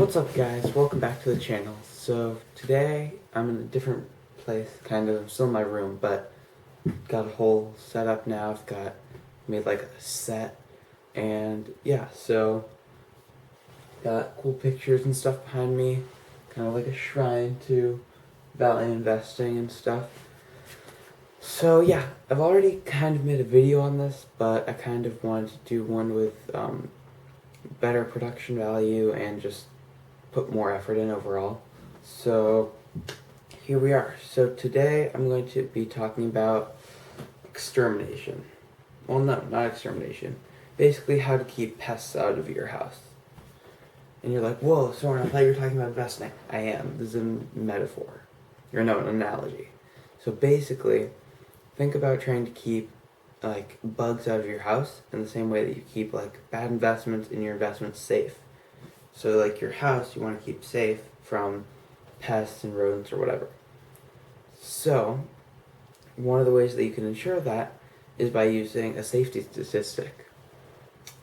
What's up, guys? Welcome back to the channel. So today I'm in a different place, kind of. I'm still in my room, but got a whole setup now. I've got made like a set, and yeah, so got cool pictures and stuff behind me, kind of like a shrine to value investing and stuff. So yeah, I've already kind of made a video on this, but I kind of wanted to do one with better production value and just put more effort in overall. So here we are. So today I'm going to be talking about extermination. Well, no, not extermination. Basically how to keep pests out of your house. And you're like, whoa, Soren, I thought you were talking about investing. I am. This is a metaphor. Or no, an analogy. So basically, think about trying to keep like bugs out of your house in the same way that you keep like bad investments in your investments safe. So like your house, you want to keep safe from pests and rodents or whatever. So one of the ways that you can ensure that is by using a safety statistic.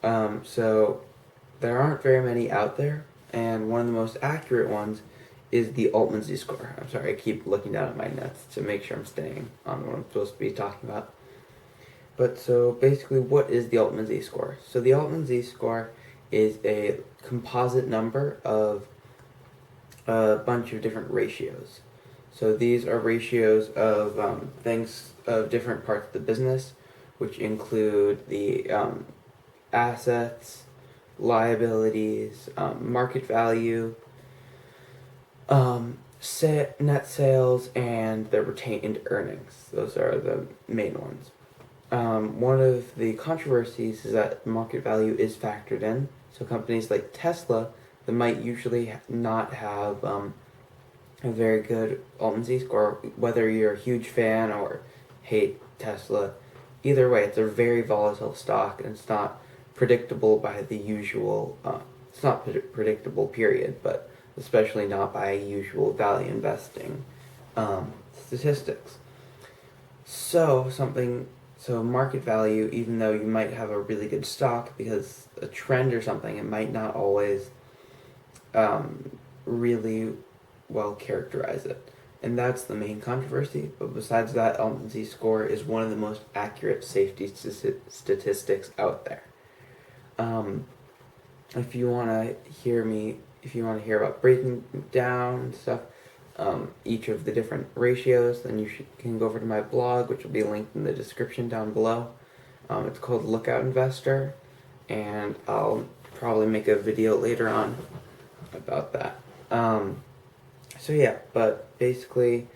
So there aren't very many out there, and one of the most accurate ones is the Altman Z-score. I'm sorry, I keep looking down at my notes to make sure I'm staying on what I'm supposed to be talking about. But so basically, what is the Altman Z-score? So the Altman Z-score is a composite number of a bunch of different ratios. So these are ratios of things of different parts of the business, which include the assets, liabilities, market value, net sales, and the retained earnings. Those are the main ones. One of the controversies is that market value is factored in. So companies like Tesla that might usually not have a very good Altman Z-score, whether you're a huge fan or hate Tesla, either way, it's a very volatile stock, and it's not predictable by the usual, it's not predictable period, but especially not by usual value investing statistics. So market value, even though you might have a really good stock because a trend or something, it might not always really well characterize it. And that's the main controversy. But besides that, Altman Z-score is one of the most accurate safety statistics out there. If you want to hear about breaking down stuff, each of the different ratios, then you can go over to my blog, which will be linked in the description down below. It's called Lookout Investor, and I'll probably make a video later on about that. So yeah, but basically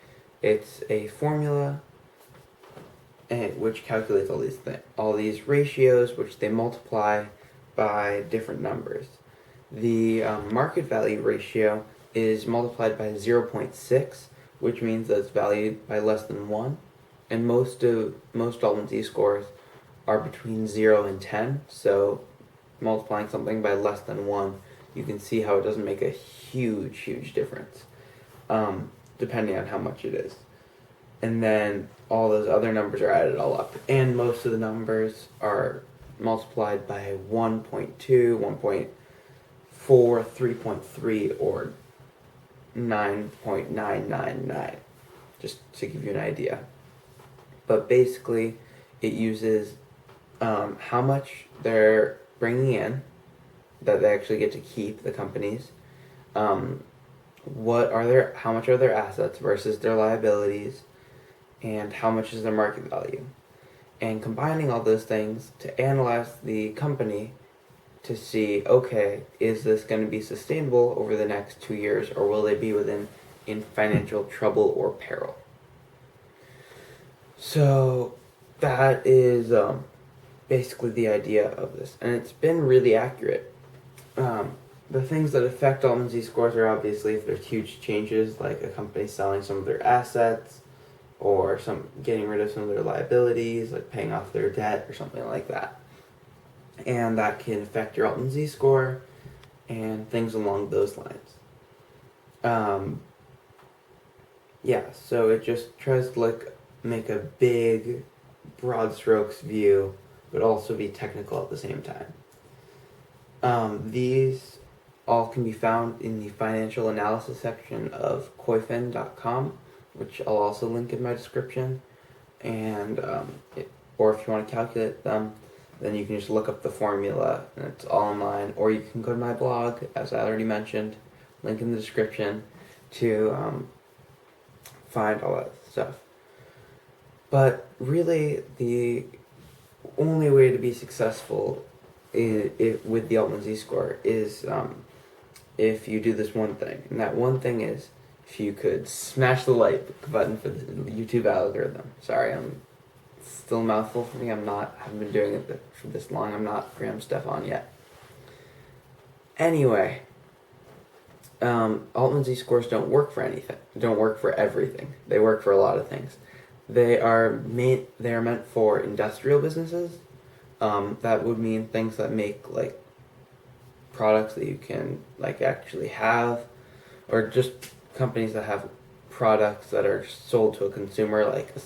it's a formula which calculates all these ratios, which they multiply by different numbers. The market value ratio is multiplied by 0.6, which means that it's valued by less than 1. And most Altman Z-scores are between 0 and 10, so multiplying something by less than 1, you can see how it doesn't make a huge difference, depending on how much it is. And then all those other numbers are added all up, and most of the numbers are multiplied by 1.2, 1.4, 3.3, or 9.999, just to give you an idea. But basically, it uses how much they're bringing in, that they actually get to keep, the companies, how much are their assets versus their liabilities, and how much is their market value. And combining all those things to analyze the company to see, okay, is this going to be sustainable over the next 2 years, or will they be in financial trouble or peril? So that is basically the idea of this, and it's been really accurate. The things that affect Altman Z-scores are obviously if there's huge changes, like a company selling some of their assets, or getting rid of some of their liabilities, like paying off their debt or something like that. And that can affect your Altman Z-score and things along those lines. Yeah, so it just tries to make a big, broad strokes view, but also be technical at the same time. These all can be found in the financial analysis section of koifin.com, which I'll also link in my description. And or if you want to calculate them, then you can just look up the formula, and it's all online. Or you can go to my blog, as I already mentioned, link in the description, to find all that stuff. But really, the only way to be successful with the Altman Z-score is if you do this one thing. And that one thing is if you could smash the like button for the YouTube algorithm. Sorry, I'm still a mouthful for me. I haven't been doing it for this long. I'm not Graham Stefan yet. Anyway, Altman Z-scores don't work for anything. Don't work for everything. They work for a lot of things. They are meant for industrial businesses. That would mean things that make like products that you can like actually have, or just companies that have products that are sold to a consumer, like a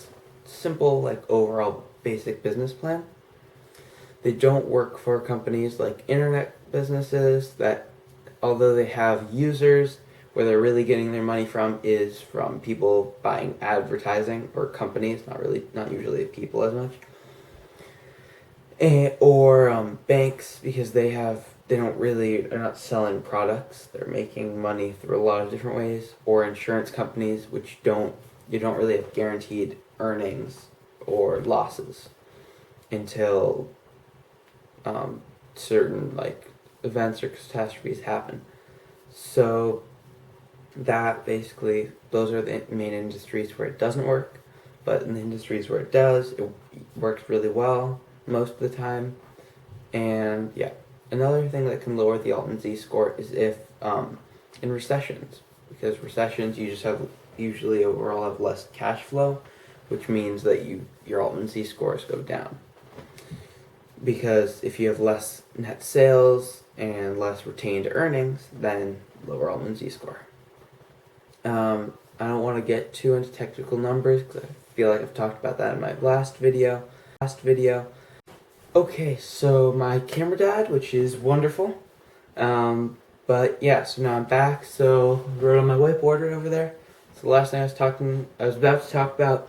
simple like overall basic business plan. They don't work for companies like internet businesses that, although they have users, where they're really getting their money from is from people buying advertising, or companies, not usually people as much. Or banks, because they're not selling products, they're making money through a lot of different ways. Or insurance companies, which you don't really have guaranteed earnings or losses until certain like events or catastrophes happen. So that basically, those are the main industries where it doesn't work. But in the industries where it does, it works really well most of the time. And yeah, another thing that can lower the Altman Z-score is if in recessions, because recessions usually overall have less cash flow, which means that your Altman Z-scores go down. Because if you have less net sales and less retained earnings, then lower Altman Z-score. I don't want to get too into technical numbers because I feel like I've talked about that in my last video. Okay, so my camera died, which is wonderful. But yeah, so now I'm back. So I wrote on my whiteboard right over there. So the last thing I was about to talk about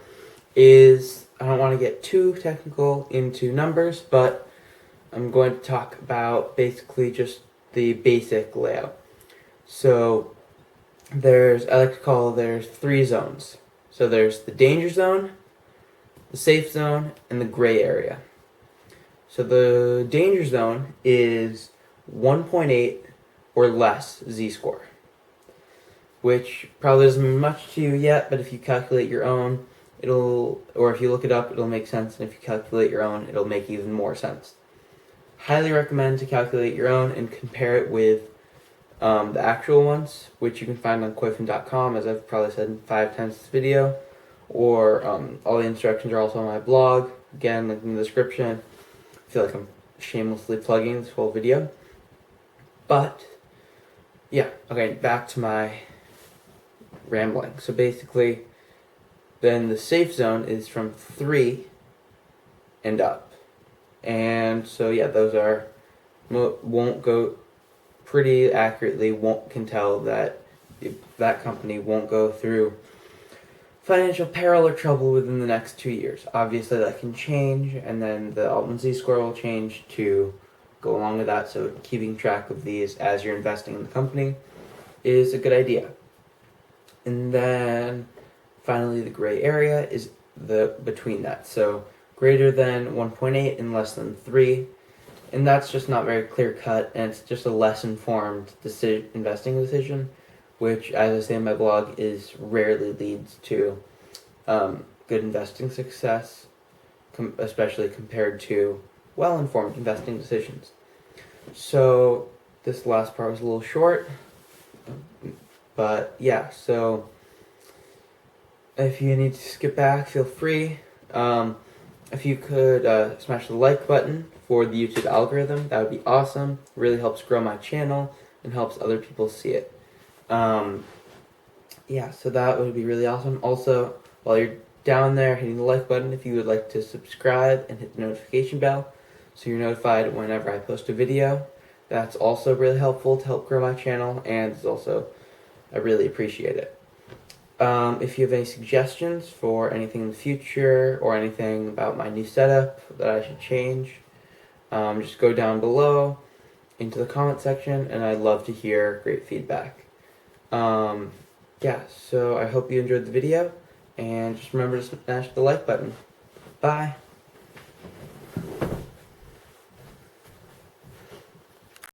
is, I don't want to get too technical into numbers, but I'm going to talk about basically just the basic layout. So there's 3 zones. So there's the danger zone, the safe zone, and the gray area. So the danger zone is 1.8 or less Z-score, which probably doesn't mean much to you yet, but if you calculate your own, or if you look it up, it'll make sense, and if you calculate your own, it'll make even more sense. Highly recommend to calculate your own and compare it with the actual ones, which you can find on koifin.com, as I've probably said 5 times this video, or all the instructions are also on my blog, again, link in the description. I feel like I'm shamelessly plugging this whole video. But, yeah, okay, back to my rambling. So basically, then the safe zone is from 3 and up. And so, yeah, those won't go pretty accurately, can tell that that company won't go through financial peril or trouble within the next 2 years. Obviously, that can change, and then the Altman Z-score will change to go along with that. So keeping track of these as you're investing in the company is a good idea. And then finally, the gray area is between that. So greater than 1.8 and less than 3. And that's just not very clear cut, and it's just a less informed investing decision, which, as I say in my blog, rarely leads to good investing success, especially compared to well-informed investing decisions. So this last part was a little short, but yeah, so if you need to skip back, feel free. If you could smash the like button for the YouTube algorithm, that would be awesome. It really helps grow my channel and helps other people see it. Yeah, so that would be really awesome. Also, while you're down there hitting the like button, if you would like to subscribe and hit the notification bell so you're notified whenever I post a video, That's also really helpful to help grow my channel, and it's also, I really appreciate it. If you have any suggestions for anything in the future or anything about my new setup that I should change, just go down below into the comment section, and I'd love to hear great feedback. Yeah, so I hope you enjoyed the video, and just remember to smash the like button. Bye!